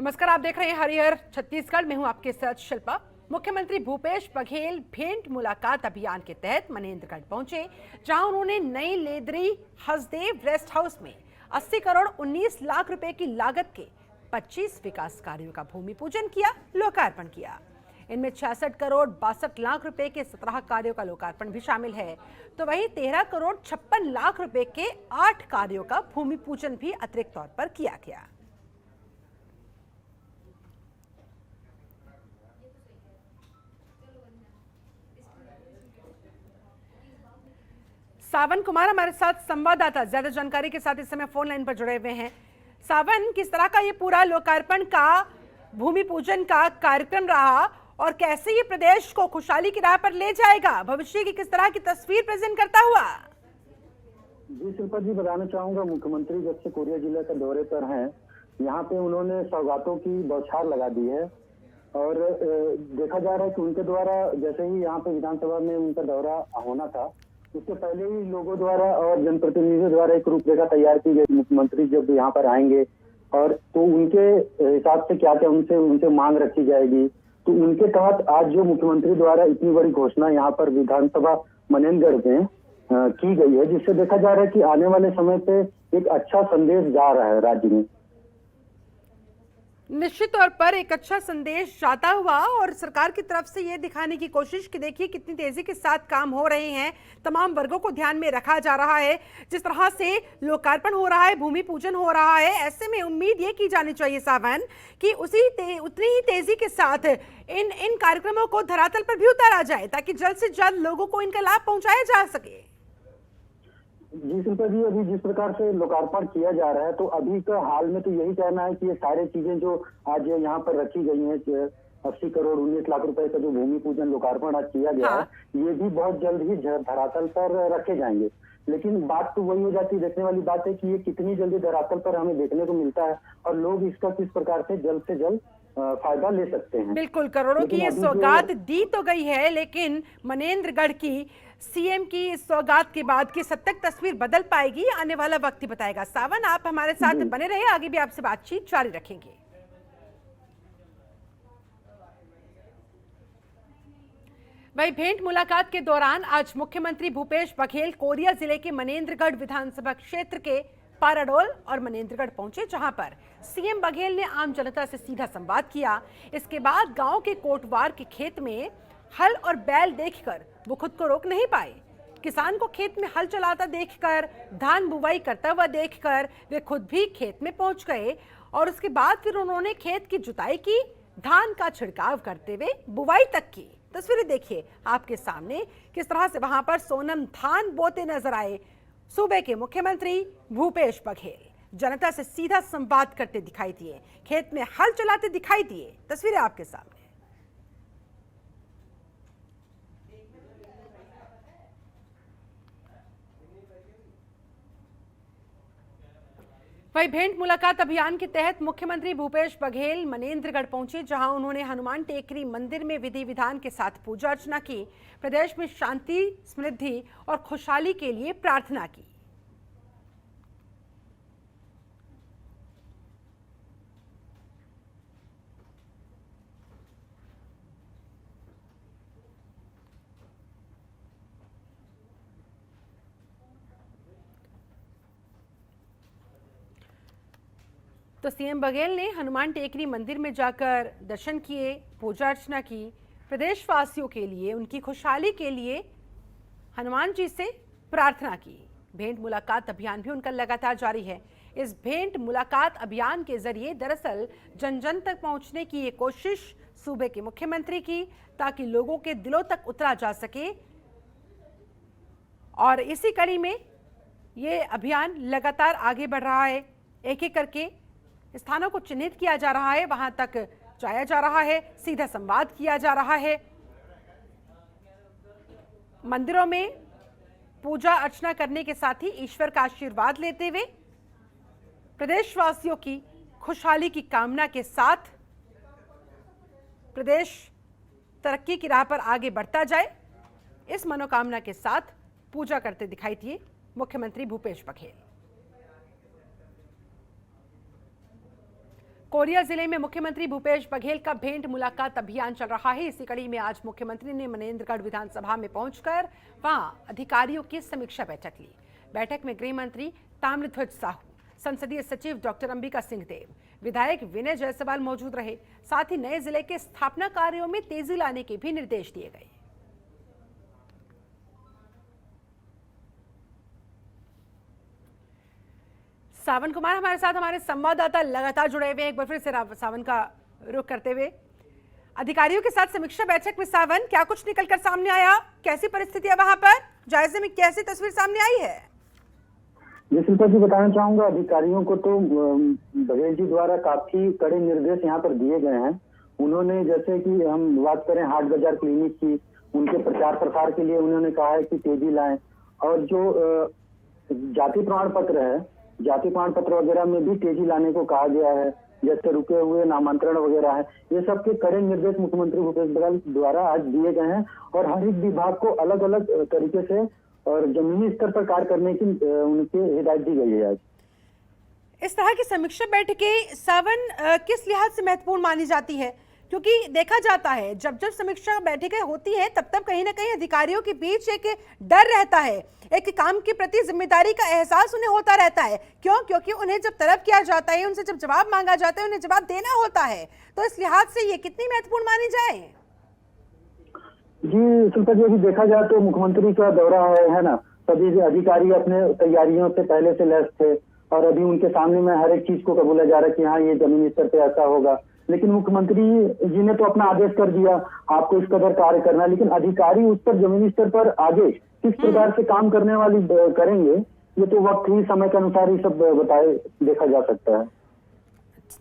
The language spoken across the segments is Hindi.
नमस्कार, आप देख रहे हैं हरिहर छत्तीसगढ़ में हूं आपके साथ शिल्पा। मुख्यमंत्री भूपेश बघेल भेंट मुलाकात अभियान के तहत मनेन्द्रगढ़ पहुंचे, जहां उन्होंने नई लेदरी हसदेव रेस्ट हाउस में 80 करोड़ 19 लाख रुपए की लागत के 25 विकास कार्यों का भूमि पूजन किया, लोकार्पण किया। इनमें 66 करोड़ 62 लाख रुपए के 17 कार्यों का लोकार्पण भी शामिल है, तो वहीं 13 करोड़ 56 लाख रुपए के 8 कार्यों का भूमि पूजन भी अतिरिक्त तौर पर किया गया। सावन कुमार हमारे साथ संवाददाता ज्यादा जानकारी के साथ इस समय फोन लाइन पर जुड़े हुए हैं। सावन, किस तरह का ये पूरा लोकार्पण का भूमि पूजन का कार्यक्रम रहा और कैसे ये प्रदेश को खुशहाली की राह पर ले जाएगा, भविष्य की किस तरह की तस्वीर प्रेजेंट करता हुआ? जी शिल्पा जी, बताना चाहूंगा, मुख्यमंत्री जब से कोरिया जिले के दौरे पर हैं, यहाँ पे उन्होंने सौगातों की बौछार लगा दी है और देखा जा रहा है कि उनके द्वारा जैसे ही यहाँ पे विधानसभा में उनका दौरा होना था, उससे पहले ही लोगों द्वारा और जनप्रतिनिधियों द्वारा एक रूपरेखा तैयार की गई। मुख्यमंत्री जब यहाँ पर आएंगे और तो उनके हिसाब से क्या क्या उनसे मांग रखी जाएगी, तो उनके तहत आज जो मुख्यमंत्री द्वारा इतनी बड़ी घोषणा यहाँ पर विधानसभा मनेन्द्रगढ़ में की गई है, जिससे देखा जा रहा है कि आने वाले समय पे एक अच्छा संदेश जा रहा है राज्य में। निश्चित तौर पर एक अच्छा संदेश जाता हुआ और सरकार की तरफ से ये दिखाने की कोशिश कि देखिए कितनी तेजी के साथ काम हो रहे हैं, तमाम वर्गों को ध्यान में रखा जा रहा है। जिस तरह से लोकार्पण हो रहा है, भूमि पूजन हो रहा है, ऐसे में उम्मीद ये की जानी चाहिए सावन कि उतनी ही तेजी के साथ इन कार्यक्रमों को धरातल पर भी उतारा जाए, ताकि जल्द से जल्द लोगों को इनका लाभ पहुंचाया जा सके। जी शिल्पा जी, अभी जिस प्रकार से लोकार्पण किया जा रहा है, तो अभी का हाल में तो यही कहना है कि ये सारी चीजें जो आज यहाँ पर रखी गई हैं, 80 करोड़ 19 लाख रुपए का जो भूमि पूजन लोकार्पण आज किया गया है, ये भी बहुत जल्द ही धरातल पर रखे जाएंगे। लेकिन बात तो वही हो जाती है, देखने वाली बात है कि ये कितनी जल्दी धरातल पर हमें देखने को मिलता है और लोग इसका किस प्रकार से जल्द फायदा ले सकते हैं। बिल्कुल, करोड़ों की ये सौगात दी तो गई है, लेकिन मनेन्द्रगढ़ की सीएम की इस सौगात के बाद की सद तक तस्वीर बदल पाएगी, आने वाला वक्त ही बताएगा। सावन, आप हमारे साथ बने रहे, आगे भी आपसे बातचीत जारी रखेंगे। वही भेंट मुलाकात के दौरान आज मुख्यमंत्री भूपेश बघेल कोरिया जिले के मनेन्द्रगढ़ विधानसभा क्षेत्र के पाराडोल और मनेन्द्रगढ़ पहुंचे, जहां पर सीएम बघेल ने आम जनता से सीधा संवाद किया। इसके बाद गांव के कोटवार के खेत में हल और बैल देखकर वो खुद को रोक नहीं पाए। किसान को खेत में हल चलाता देखकर, धान बुवाई करता हुआ देखकर वे खुद भी खेत में पहुंच गए और उसके बाद फिर उन्होंने खेत की जुताई की, धान का छिड़काव करते हुए बुवाई तक की। तस्वीरें देखिए आपके सामने, किस तरह से वहां पर सोनम धान बोते नजर आए सूबे के मुख्यमंत्री भूपेश बघेल। जनता से सीधा संवाद करते दिखाई दिए, खेत में हल चलाते दिखाई दिए। तस्वीरें आपके सामने। वही भेंट मुलाकात अभियान के तहत मुख्यमंत्री भूपेश बघेल मनेन्द्रगढ़ पहुंचे, जहां उन्होंने हनुमान टेकरी मंदिर में विधि विधान के साथ पूजा अर्चना की, प्रदेश में शांति, समृद्धि और खुशहाली के लिए प्रार्थना की। तो सीएम बघेल ने हनुमान टेकरी मंदिर में जाकर दर्शन किए, पूजा अर्चना की, प्रदेशवासियों के लिए, उनकी खुशहाली के लिए हनुमान जी से प्रार्थना की। भेंट मुलाकात अभियान भी उनका लगातार जारी है। इस भेंट मुलाकात अभियान के जरिए दरअसल जन जन तक पहुंचने की ये कोशिश सूबे के मुख्यमंत्री की, ताकि लोगों के दिलों तक उतरा जा सके। और इसी कड़ी में ये अभियान लगातार आगे बढ़ रहा है। एक एक करके स्थानों को चिन्हित किया जा रहा है, वहां तक जाया जा रहा है, सीधा संवाद किया जा रहा है। मंदिरों में पूजा अर्चना करने के साथ ही ईश्वर का आशीर्वाद लेते हुए प्रदेशवासियों की खुशहाली की कामना के साथ प्रदेश तरक्की की राह पर आगे बढ़ता जाए, इस मनोकामना के साथ पूजा करते दिखाई दिए मुख्यमंत्री भूपेश बघेल। कोरिया जिले में मुख्यमंत्री भूपेश बघेल का भेंट मुलाकात अभियान चल रहा है। इसी कड़ी में आज मुख्यमंत्री ने मनेंद्रगढ़ विधानसभा में पहुंचकर वहां अधिकारियों की समीक्षा बैठक ली। बैठक में गृह मंत्री ताम्रध्वज साहू, संसदीय सचिव डॉक्टर अंबिका सिंह देव, विधायक विनय जायसवाल मौजूद रहे। साथ ही नए जिले के स्थापना कार्यों में तेजी लाने के भी निर्देश दिए गए। सावन कुमार हमारे साथ, हमारे संवाददाता लगातार जुड़े हुए हैं। एक बार फिर से सावन का रुख करते हुए अधिकारियों के साथ समीक्षा बैठक में सावन, क्या कुछ निकलकर सामने आया? कैसी परिस्थिति है वहां पर? जायजे में कैसी तस्वीर सामने आई है? जी शिल्पा जी, बताना चाहूंगा अधिकारियों को तो बघेल जी द्वारा काफी कड़े निर्देश यहाँ पर दिए गए हैं। उन्होंने जैसे कि हम बात करें हाट बाजार क्लिनिक की, उनके प्रचार प्रसार के लिए उन्होंने कहा है कि तेजी लाएं, और जो जाति प्रमाण पत्र है, जाति प्रमाण पत्र वगैरह में भी तेजी लाने को कहा गया है। जैसे रुके हुए नामांतरण वगैरह है, ये सब के कड़े निर्देश मुख्यमंत्री भूपेश बघेल द्वारा आज दिए गए हैं। और हर एक विभाग को अलग अलग तरीके से और जमीनी स्तर पर कार्य करने की उनकी हिदायत दी गई है। आज इस तरह की समीक्षा बैठकें सावन किस लिहाज से महत्वपूर्ण मानी जाती है? क्योंकि देखा जाता है जब जब समीक्षा बैठकें होती हैं तब तब कहीं ना कहीं अधिकारियों के बीच एक डर रहता है, एक काम के प्रति जिम्मेदारी का एहसास उन्हें होता रहता है। क्यों? क्योंकि उन्हें जब तलब किया जाता है, उनसे जब जवाब मांगा जाता है, उन्हें जवाब देना होता है। तो इस लिहाज से ये कितनी महत्वपूर्ण मानी जाए? जी शिल्पा जी, अभी देखा जाए तो मुख्यमंत्री का दौरा है ना, सभी अधिकारी अपने तैयारियों से पहले से लैस थे और अभी उनके सामने में हर एक चीज को कबूला जा रहा है कि हाँ ये जमीनी स्तर पे ऐसा होगा। लेकिन मुख्यमंत्री जी ने तो अपना आदेश कर दिया, आपको इस कदर कार्य करना, लेकिन अधिकारी उस पर जमीनी स्तर पर आगे किस प्रकार से काम करने वाली करेंगे, ये तो वक्त ही समय के अनुसार ही सब बताए देखा जा सकता है।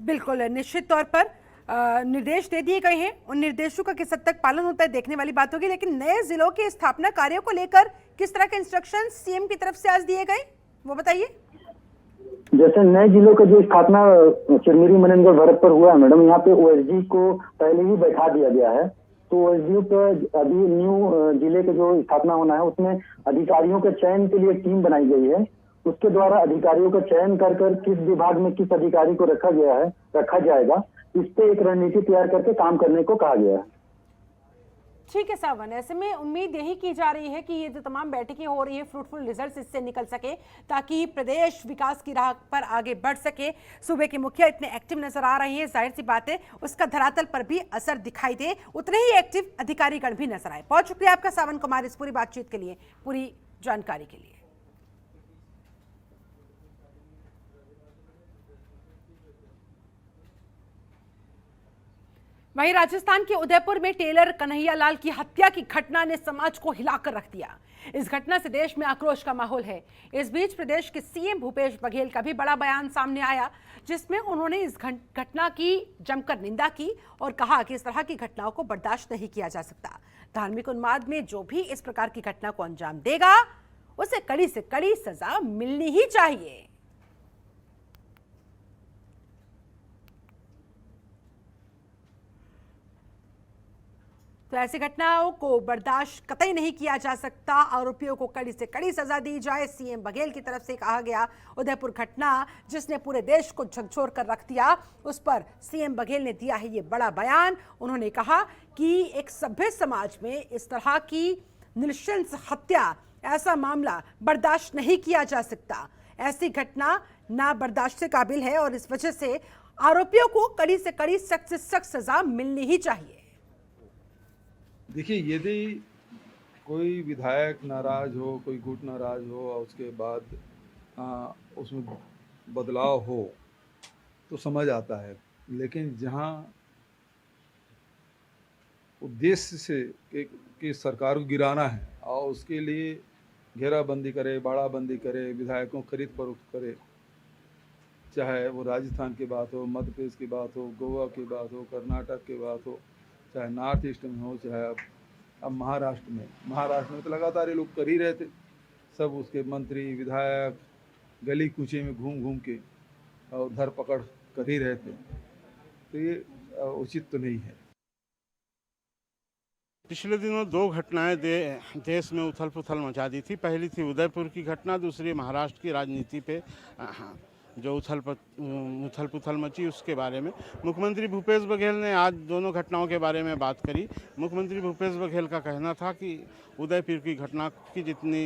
बिल्कुल, निश्चित तौर पर निर्देश दे दिए गए हैं। उन निर्देशों का किस हद तक पालन होता है देखने वाली बात होगी। लेकिन नए जिलों के स्थापना कार्यों को लेकर किस तरह के इंस्ट्रक्शन सीएम की तरफ से आज दिए गए, वो बताइए। जैसे नए जिलों का जो स्थापना चिरमिरी मनेंद्रगढ़ भरतपुर हुआ है मैडम, यहाँ पे ओएसडी को पहले ही बैठा दिया गया है। तो ओएसडी पे अभी न्यू जिले के जो स्थापना होना है उसमें अधिकारियों के चयन के लिए टीम बनाई गई है। उसके द्वारा अधिकारियों का चयन कर किस विभाग में किस अधिकारी को रखा जाएगा, इस पे एक रणनीति तैयार करके काम करने को कहा गया है। ठीक है सावन, ऐसे में उम्मीद यही की जा रही है कि ये जो तमाम बैठकें हो रही है फ्रूटफुल रिजल्ट्स इससे निकल सके, ताकि प्रदेश विकास की राह पर आगे बढ़ सके। सूबे के मुखिया इतने एक्टिव नजर आ रहे हैं, जाहिर सी बात है उसका धरातल पर भी असर दिखाई दे, उतने ही एक्टिव अधिकारीगण भी नजर आए। बहुत शुक्रिया आपका सावन कुमार इस पूरी बातचीत के लिए, पूरी जानकारी के लिए। वहीं राजस्थान के उदयपुर में टेलर कन्हैयालाल की हत्या की घटना ने समाज को हिलाकर रख दिया। इस घटना से देश में आक्रोश का माहौल है। इस बीच प्रदेश के सीएम भूपेश बघेल का भी बड़ा बयान सामने आया, जिसमें उन्होंने इस घटना की जमकर निंदा की और कहा कि इस तरह की घटनाओं को बर्दाश्त नहीं किया जा सकता। धार्मिक उन्माद में जो भी इस प्रकार की घटना को अंजाम देगा उसे कड़ी से कड़ी सजा मिलनी ही चाहिए। तो ऐसी घटनाओं को बर्दाश्त कतई नहीं किया जा सकता। आरोपियों को कड़ी से कड़ी सजा दी जाए, सीएम बघेल की तरफ से कहा गया। उदयपुर घटना जिसने पूरे देश को झकझोर कर रख दिया, उस पर सीएम बघेल ने दिया है ये बड़ा बयान। उन्होंने कहा कि एक सभ्य समाज में इस तरह की नृशंस हत्या, ऐसा मामला बर्दाश्त नहीं किया जा सकता। ऐसी घटना ना बर्दाश्त के काबिल है और इस वजह से आरोपियों को कड़ी से कड़ी, सख्त से सख्त सजा मिलनी ही चाहिए। देखिए, यदि कोई विधायक नाराज हो, कोई गुट नाराज हो और उसके बाद उसमें बदलाव हो तो समझ आता है। लेकिन जहां उद्देश्य से कि सरकार को गिराना है और उसके लिए घेराबंदी करे, बाड़ाबंदी करे, विधायकों खरीद फरोख्त करे, चाहे वो राजस्थान की बात हो, मध्य प्रदेश की बात हो, गोवा की बात हो, कर्नाटक की बात हो, चाहे नॉर्थ ईस्ट में हो, चाहे अब महाराष्ट्र में तो लगातार ये लोग कर ही रहे थे। सब उसके मंत्री विधायक गली कूचे में घूम घूम के और धरपकड़ कर ही रहे थे। तो ये उचित तो नहीं है। पिछले दिनों दो घटनाएं देश में उथल पुथल मचा दी थी। पहली थी उदयपुर की घटना, दूसरी महाराष्ट्र की राजनीति पे जो उथल पुथल मची उसके बारे में मुख्यमंत्री भूपेश बघेल ने आज दोनों घटनाओं के बारे में बात करी। मुख्यमंत्री भूपेश बघेल का कहना था कि उदयपुर की घटना की जितनी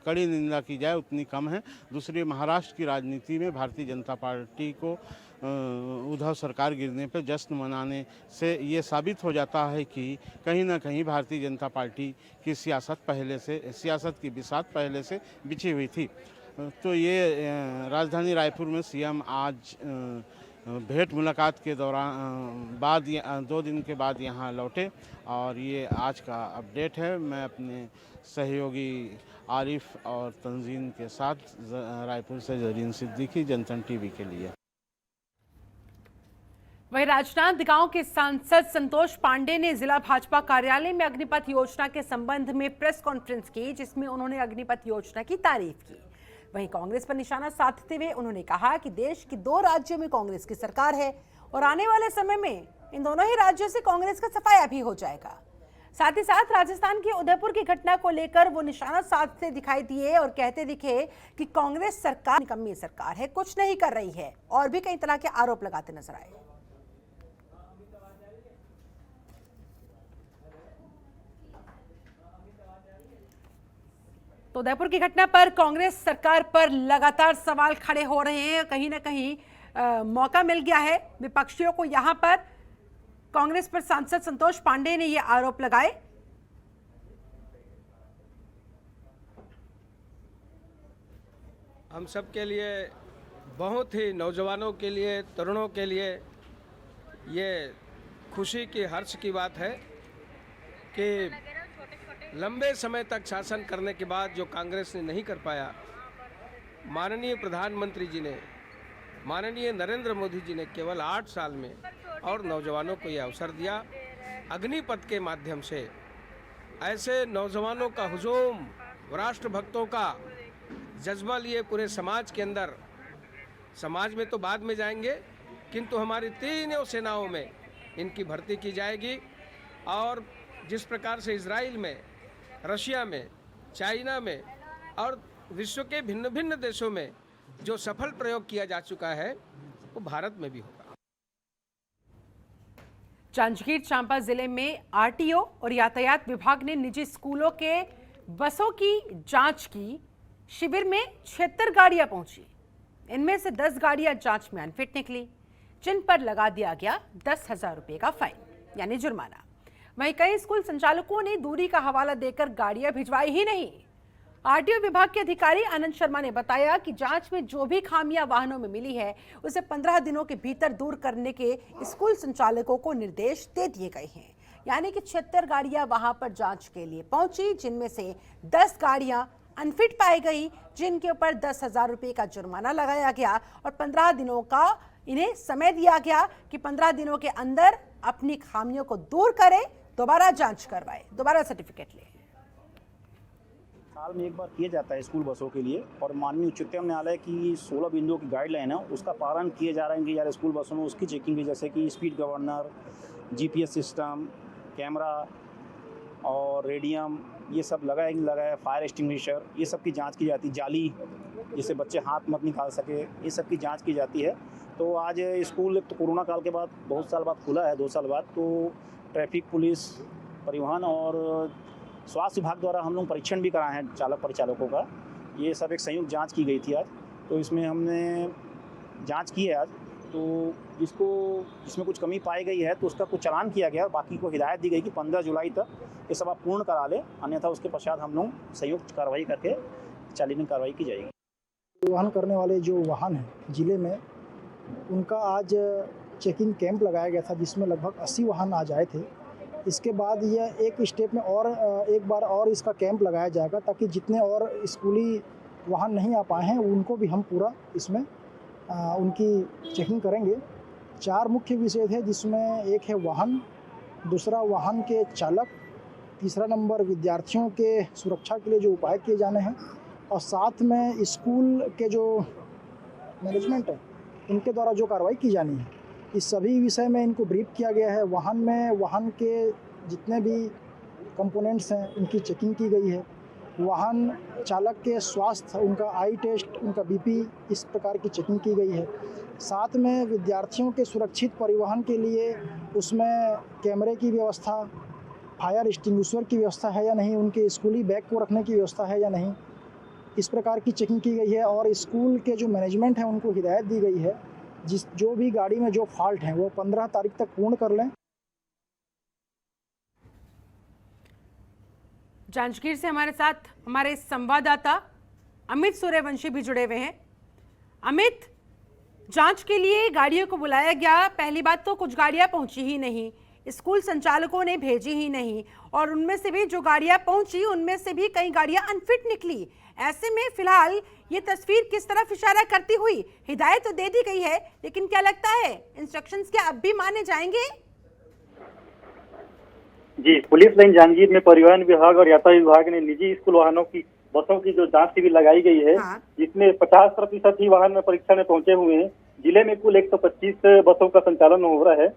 कड़ी निंदा की जाए उतनी कम है। दूसरी, महाराष्ट्र की राजनीति में भारतीय जनता पार्टी को उद्धव सरकार गिरने पर जश्न मनाने से ये साबित हो जाता है कि कहीं ना कहीं भारतीय जनता पार्टी की सियासत की बिसात पहले से बिछी हुई थी। तो ये राजधानी रायपुर में सीएम आज भेंट मुलाकात के दौरान 2 दिन के बाद यहाँ लौटे और ये आज का अपडेट है। मैं अपने सहयोगी आरिफ और तंजीन के साथ रायपुर से जरीन सिद्दीकी, जनतन टीवी के लिए। वहीं राजनांदगांव के सांसद संतोष पांडे ने जिला भाजपा कार्यालय में अग्निपथ योजना के संबंध में प्रेस कॉन्फ्रेंस की, जिसमें उन्होंने अग्निपथ योजना की तारीफ की। वहीं कांग्रेस पर निशाना साधते हुए उन्होंने कहा कि देश की 2 राज्यों में कांग्रेस की सरकार है और आने वाले समय में इन दोनों ही राज्यों से कांग्रेस का सफाया भी हो जाएगा। साथ ही साथ राजस्थान के उदयपुर की घटना को लेकर वो निशाना साधते दिखाई दिए और कहते दिखे कि कांग्रेस सरकार निकम्मी सरकार है, कुछ नहीं कर रही है, और भी कई तरह के आरोप लगाते नजर आए। तो उदयपुर की घटना पर कांग्रेस सरकार पर लगातार सवाल खड़े हो रहे हैं। कहीं ना कहीं मौका मिल गया है विपक्षियों को। यहां पर कांग्रेस पर सांसद संतोष पांडे ने ये आरोप लगाए। हम सब के लिए, बहुत ही नौजवानों के लिए, तरुणों के लिए ये खुशी की, हर्ष की बात है कि लंबे समय तक शासन करने के बाद जो कांग्रेस ने नहीं कर पाया, माननीय प्रधानमंत्री जी ने, माननीय नरेंद्र मोदी जी ने केवल 8 साल में और नौजवानों को ये अवसर दिया। अग्निपथ के माध्यम से ऐसे नौजवानों का हुजूम, राष्ट्रभक्तों का जज्बा लिए पूरे समाज के अंदर, समाज में तो बाद में जाएंगे, किंतु हमारी तीनों सेनाओं में इनकी भर्ती की जाएगी। और जिस प्रकार से इजराइल में, रशिया में, चाइना में और विश्व के भिन्न भिन्न देशों में जो सफल प्रयोग किया जा चुका है, वो भारत में भी होगा। जांजगीर चांपा जिले में आरटीओ और यातायात विभाग ने निजी स्कूलों के बसों की जांच की। शिविर में 76 गाड़ियां पहुंची। इनमें से 10 गाड़ियां जांच में अनफिट निकली, जिन पर लगा दिया गया 10,000 रुपए का फाइन यानी जुर्माना। वहीं कई स्कूल संचालकों ने दूरी का हवाला देकर गाड़ियां भिजवाई ही नहीं। आरटीओ विभाग के अधिकारी आनंद शर्मा ने बताया कि जांच में जो भी खामियां वाहनों में मिली है, उसे 15 दिनों के भीतर दूर करने के स्कूल संचालकों को निर्देश दे दिए गए हैं। यानी कि 76 गाड़ियां वहां पर जांच के लिए पहुंची, जिनमें से 10 गाड़ियां अनफिट पाई गई, जिनके ऊपर 10,000 रुपए का जुर्माना लगाया गया और 15 दिनों का इन्हें समय दिया गया कि 15 दिनों के अंदर अपनी खामियों को दूर करें, दोबारा जांच करवाए, दोबारा सर्टिफिकेट ले। साल में एक बार किया जाता है स्कूल बसों के लिए, और माननीय उच्चतम न्यायालय की 16 बिंदुओं की गाइडलाइन है, उसका पालन किए जा रहे हैं कि यार स्कूल बसों में उसकी चेकिंग भी, जैसे कि speed governor, GPS system, camera और रेडियम, ये सब लगाया, फायर एक्सटिंग्विशर, ये सब की जांच की जाती है। जाली, जिससे बच्चे हाथ मत निकाल सके, ये सब की जांच की जाती है। तो आज स्कूल तो कोरोना काल के बाद बहुत साल बाद खुला है, 2 साल बाद, तो ट्रैफिक पुलिस, परिवहन और स्वास्थ्य विभाग द्वारा हम लोग परीक्षण भी कराए हैं चालक परिचालकों का। ये सब एक संयुक्त जांच की गई थी आज, तो इसमें हमने जांच की है आज। तो जिसमें कुछ कमी पाई गई है तो उसका कुछ चालान किया गया, और बाकी को हिदायत दी गई कि 15 जुलाई तक ये सब आप पूर्ण करा ले, अन्यथा उसके पश्चात हम लोग संयुक्त कार्रवाई करके चालानी कार्रवाई की जाएगी। वाहन करने वाले जो वाहन हैं जिले में, उनका आज चेकिंग कैंप लगाया गया था, जिसमें लगभग 80 वाहन आज आए थे। इसके बाद यह एक स्टेप में और एक बार और इसका कैंप लगाया जाएगा, ताकि जितने और स्कूली वाहन नहीं आ पाए हैं उनको भी हम पूरा इसमें उनकी चेकिंग करेंगे। 4 मुख्य विषय थे, जिसमें एक है वाहन, दूसरा वाहन के चालक, तीसरा नंबर विद्यार्थियों के सुरक्षा के लिए जो उपाय किए जाने हैं, और साथ में स्कूल के जो मैनेजमेंट है उनके द्वारा जो कार्रवाई की जानी है। इस सभी विषय में इनको ब्रीफ किया गया है। वाहन के जितने भी कंपोनेंट्स हैं उनकी चेकिंग की गई है। वाहन चालक के स्वास्थ्य, उनका आई टेस्ट, उनका बीपी, इस प्रकार की चेकिंग की गई है। साथ में विद्यार्थियों के सुरक्षित परिवहन के लिए उसमें कैमरे की व्यवस्था, फायर एक्सटिंग्विशर की व्यवस्था है या नहीं, उनके स्कूली बैग को रखने की व्यवस्था है या नहीं, इस प्रकार की चेकिंग की गई है। और स्कूल के जो मैनेजमेंट हैं उनको हिदायत दी गई है जो भी गाड़ी में जो फॉल्ट हैं वो 15 तारीख तक पूर्ण कर लें। जांजगीर से हमारे साथ हमारे संवाददाता अमित सूर्यवंशी भी जुड़े हुए हैं। अमित, जांच के लिए गाड़ियों को बुलाया गया, पहली बात तो कुछ गाड़ियां पहुंची ही नहीं, स्कूल संचालकों ने भेजी ही नहीं, और उनमें से भी जो गाड़ियां पहुंची उनमें से भी कई गाड़ियां अनफिट निकली। ऐसे में फिलहाल ये तस्वीर किस तरफ इशारा करती हुई? हिदायत तो दे दी गई है, लेकिन क्या लगता है इंस्ट्रक्शंस क्या अब भी माने जाएंगे? जी, पुलिस लाइन जांजगीर में परिवहन विभाग और यातायात विभाग ने निजी स्कूल वाहनों की बसों की जो जांच शिविर लगाई गई है, जिसमें 50% ही वाहन में परीक्षा में पहुंचे हुए हैं। जिले में कुल 125 बसों का संचालन हो रहा है,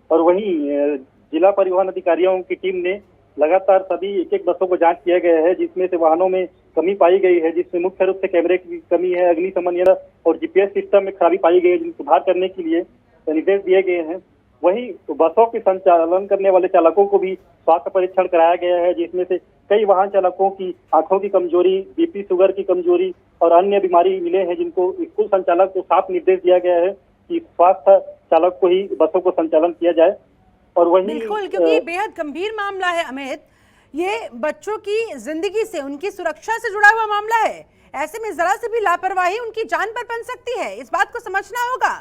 और वहीं जिला परिवहन अधिकारियों की टीम ने लगातार सभी एक बसों को जांच किया गया है, जिसमें से वाहनों में कमी पाई गई है, जिसमें मुख्य रूप से कैमरे की कमी है, अग्निशमन यंत्र और जीपीएस सिस्टम में खराबी पाई गई है, जिनको सुधार करने के लिए निर्देश दिए गए हैं। वहीं बसों के संचालन करने वाले चालकों को भी स्वास्थ्य परीक्षण कराया गया है, जिसमें से कई वाहन चालकों की आंखों की कमजोरी, बीपी शुगर की कमजोरी और अन्य बीमारी मिले हैं, जिनको स्कूल संचालक को साफ निर्देश दिया गया है कि स्वास्थ्य चालक को ही बसों को संचालन किया जाए। और वहीं बिल्कुल, क्योंकि ये बेहद गंभीर मामला है अमित, ये बच्चों की जिंदगी से, उनकी सुरक्षा से जुड़ा हुआ मामला है। ऐसे में जरा से भी लापरवाही उनकी जान पर बन सकती है, इस बात को समझना होगा।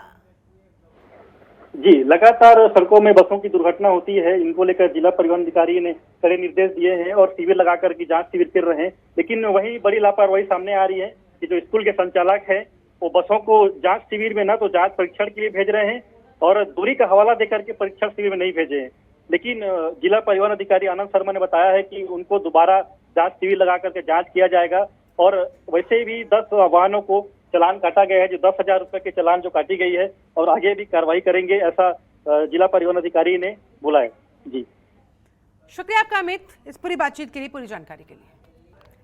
जी, लगातार सड़कों में बसों की दुर्घटना होती है, इनको लेकर जिला परिवहन अधिकारी ने कड़े निर्देश दिए हैं और शिविर लगाकर की जांच शिविर कर रहे हैं। लेकिन वही बड़ी लापरवाही सामने आ रही है कि जो स्कूल के संचालक है वो बसों को जांच शिविर में न तो जांच परीक्षण के लिए भेज रहे हैं और दूरी का हवाला देकर के परीक्षण शिविर में नहीं भेजे हैं। लेकिन जिला परिवहन अधिकारी आनंद शर्मा ने बताया है कि उनको दोबारा जांच शिविर लगा करके जांच किया जाएगा, और वैसे भी 10 वाहनों को चालान काटा गया है, जो 10,000 रुपए के चालान जो काटी गई है, और आगे भी कार्रवाई करेंगे, ऐसा जिला परिवहन अधिकारी ने बोला है। जी, शुक्रिया आपका अमित, इस पूरी बातचीत के लिए, पूरी जानकारी के लिए।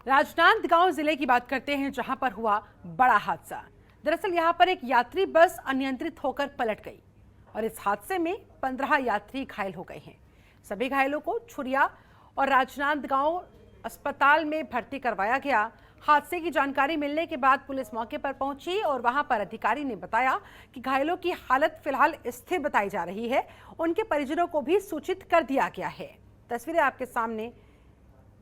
राजनांदगांव जिले की बात करते हैं, जहां पर हुआ बड़ा हादसा। दरअसल यहां पर एक यात्री बस अनियंत्रित होकर पलट गई और इस हादसे में 15 यात्री घायल हो गए हैं। सभी घायलों को छुरिया और राजनांदगांव अस्पताल में भर्ती करवाया गया। हादसे की जानकारी मिलने के बाद पुलिस मौके पर पहुंची और वहां पर अधिकारी ने बताया कि घायलों की हालत फिलहाल स्थिर बताई जा रही है, उनके परिजनों को भी सूचित कर दिया गया है। तस्वीरें आपके सामने,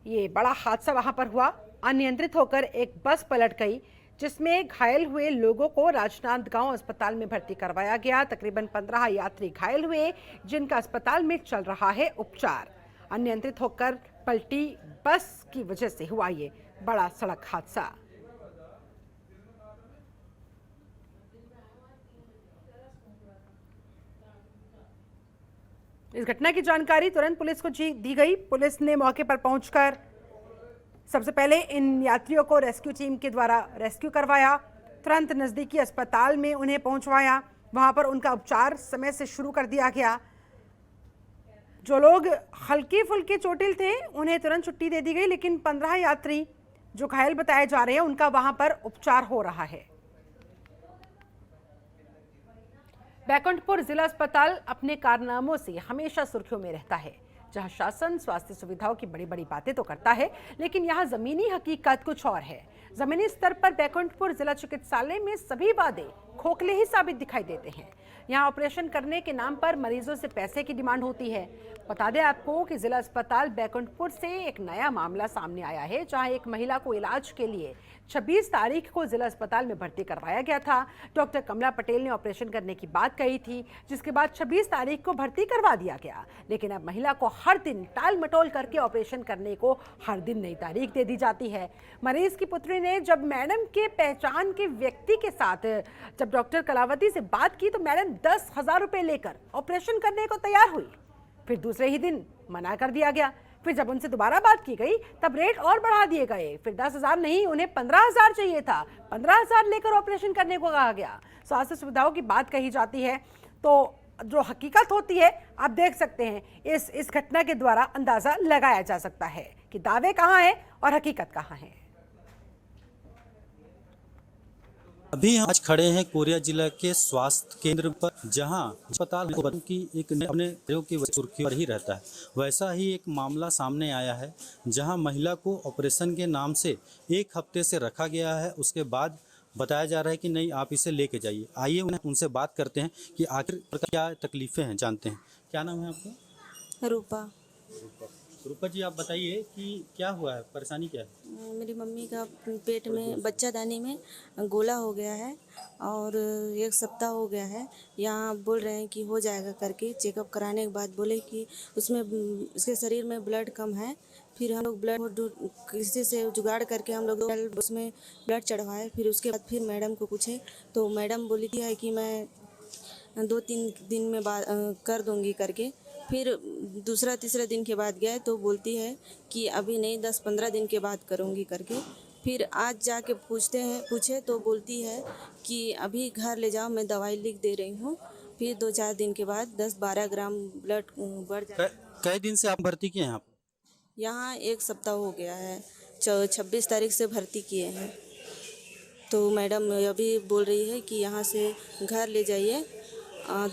ये बड़ा हादसा वहां पर हुआ, अनियंत्रित होकर एक बस पलट गई, जिसमें घायल हुए लोगों को राजनांदगांव अस्पताल में भर्ती करवाया गया। तकरीबन 15 यात्री घायल हुए, जिनका अस्पताल में चल रहा है उपचार। अनियंत्रित होकर पलटी बस की वजह से हुआ ये बड़ा सड़क हादसा। इस घटना की जानकारी तुरंत पुलिस को दी गई। पुलिस ने मौके पर पहुंचकर सबसे पहले इन यात्रियों को रेस्क्यू टीम के द्वारा रेस्क्यू करवाया, तुरंत नजदीकी अस्पताल में उन्हें पहुंचवाया, वहां पर उनका उपचार समय से शुरू कर दिया गया। जो लोग हल्की फुल्की चोटिल थे उन्हें तुरंत छुट्टी दे दी गई, लेकिन 15 यात्री जो घायल बताए जा रहे हैं उनका वहां पर उपचार हो रहा है। बैकुंठपुर जिला अस्पताल अपने कारनामों से हमेशा सुर्खियों में रहता है, जहां शासन स्वास्थ्य सुविधाओं की बड़ी बड़ी बातें तो करता है, लेकिन यहां जमीनी हकीकत कुछ और है। जमीनी स्तर पर बैकुंठपुर जिला चिकित्सालय में सभी वादे खोखले ही साबित दिखाई देते हैं। यहां ऑपरेशन करने के नाम पर मरीजों से पैसे की डिमांड होती है। बता दें आपको कि जिला अस्पताल बैकुंठपुर से एक नया मामला सामने आया है, जहां एक महिला को इलाज के लिए 26 तारीख को जिला अस्पताल में भर्ती करवाया गया था। डॉक्टर कमला पटेल ने ऑपरेशन करने की बात कही थी, जिसके बाद 26 तारीख को भर्ती करवा दिया गया, लेकिन अब महिला को हर दिन टाल मटोल करके ऑपरेशन करने को हर दिन नई तारीख दे दी जाती है। मरीज की पुत्री ने जब मैडम के पहचान के व्यक्ति के साथ जब डॉक्टर कलावती से बात की, तो मैडम 10,000 रुपए लेकर ऑपरेशन करने को तैयार हुई। फिर दूसरे ही दिन मना कर दिया गया। फिर जब उनसे दोबारा बात की गई तब रेट और बढ़ा दिए गए। फिर 10,000 नहीं, उन्हें 15,000 चाहिए था। 15,000 लेकर ऑपरेशन करने को कहा गया। स्वास्थ्य सुविधाओं की बात कही जाती है तो जो हकीकत होती है आप देख सकते हैं, इस घटना के द्वारा अंदाजा लगाया जा सकता है कि दावे कहां है और हकीकत कहां है। अभी हम आज खड़े हैं कोरिया जिला के स्वास्थ्य केंद्र पर, जहां अस्पताल की एक अपने की सुर्खी पर ही रहता है। वैसा ही एक मामला सामने आया है, जहां महिला को ऑपरेशन के नाम से 1 हफ्ते से रखा गया है। उसके बाद बताया जा रहा है कि नहीं, आप इसे लेके जाइए। आइए उनसे बात करते हैं कि आखिर क्या तकलीफें हैं, जानते हैं। क्या नाम है आपका? रूपा। रूपा जी, आप बताइए कि क्या हुआ है, परेशानी क्या है? मेरी मम्मी का पेट में बच्चादानी में गोला हो गया है और 1 सप्ताह हो गया है। यहाँ बोल रहे हैं कि हो जाएगा करके। चेकअप कराने के बाद बोले कि उसमें उसके शरीर में ब्लड कम है। फिर हम लोग ब्लड किसी से जुगाड़ करके हम लोग उसमें ब्लड चढ़वाए। फिर उसके बाद फिर मैडम को पूछे तो मैडम बोली थी है कि मैं 2-3 दिन में कर दूँगी करके। फिर दूसरा तीसरा दिन के बाद गए तो बोलती है कि अभी नहीं, 10-15 दिन के बाद करूँगी करके। फिर आज जाके पूछे तो बोलती है कि अभी घर ले जाओ, मैं दवाई लिख दे रही हूँ। फिर 2-4 दिन के बाद 10-12 ग्राम ब्लड बढ़ जाए। कई दिन से आप भर्ती किए हैं? आप यहाँ 1 सप्ताह हो गया है, 26 तारीख से भर्ती किए हैं। तो मैडम अभी बोल रही है कि यहाँ से घर ले जाइए,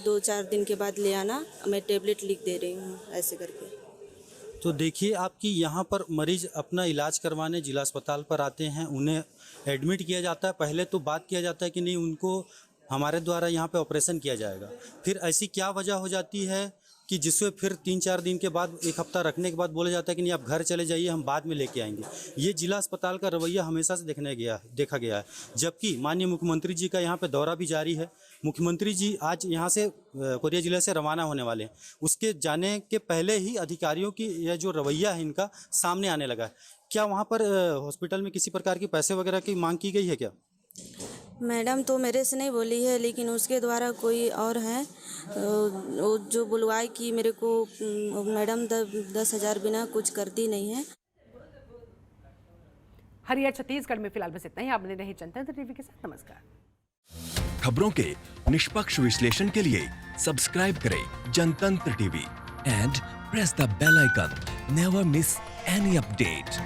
2-4 दिन के बाद ले आना, मैं टेबलेट लिख दे रही हूँ, ऐसे करके। तो देखिए, आपकी यहाँ पर मरीज अपना इलाज करवाने जिला अस्पताल पर आते हैं, उन्हें एडमिट किया जाता है। पहले तो बात किया जाता है कि नहीं, उनको हमारे द्वारा यहाँ पे ऑपरेशन किया जाएगा। फिर ऐसी क्या वजह हो जाती है कि जिससे फिर 3-4 दिन के बाद, 1 हफ्ता रखने के बाद बोला जाता है कि नहीं, आप घर चले जाइए, हम बाद में लेके आएंगे। ये जिला अस्पताल का रवैया हमेशा से देखा गया है। जबकि माननीय मुख्यमंत्री जी का यहाँ पे दौरा भी जारी है। मुख्यमंत्री जी आज यहाँ से कोरिया जिले से रवाना होने वाले हैं। उसके जाने के पहले ही अधिकारियों की यह जो रवैया है इनका सामने आने लगा है। क्या वहाँ पर हॉस्पिटल में किसी प्रकार की पैसे वगैरह की मांग की गई है क्या? मैडम तो मेरे से नहीं बोली है, लेकिन उसके द्वारा कोई और है वो जो बुलवाए कि मेरे को मैडम 10,000 बिना कुछ करती नहीं है। हरियर छत्तीसगढ़ में फिलहाल बस इतना ही। आप बने रहे जनतंत्र टीवी के साथ। नमस्कार। खबरों के निष्पक्ष विश्लेषण के लिए सब्सक्राइब करें Jantantra TV and press the bell icon. Never miss any update.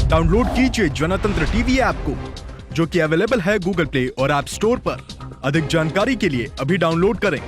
Download कीजिए जनतंत्र टीवी ऐप को, जो कि अवेलेबल है गूगल प्ले और ऐप स्टोर पर। अधिक जानकारी के लिए अभी डाउनलोड करें।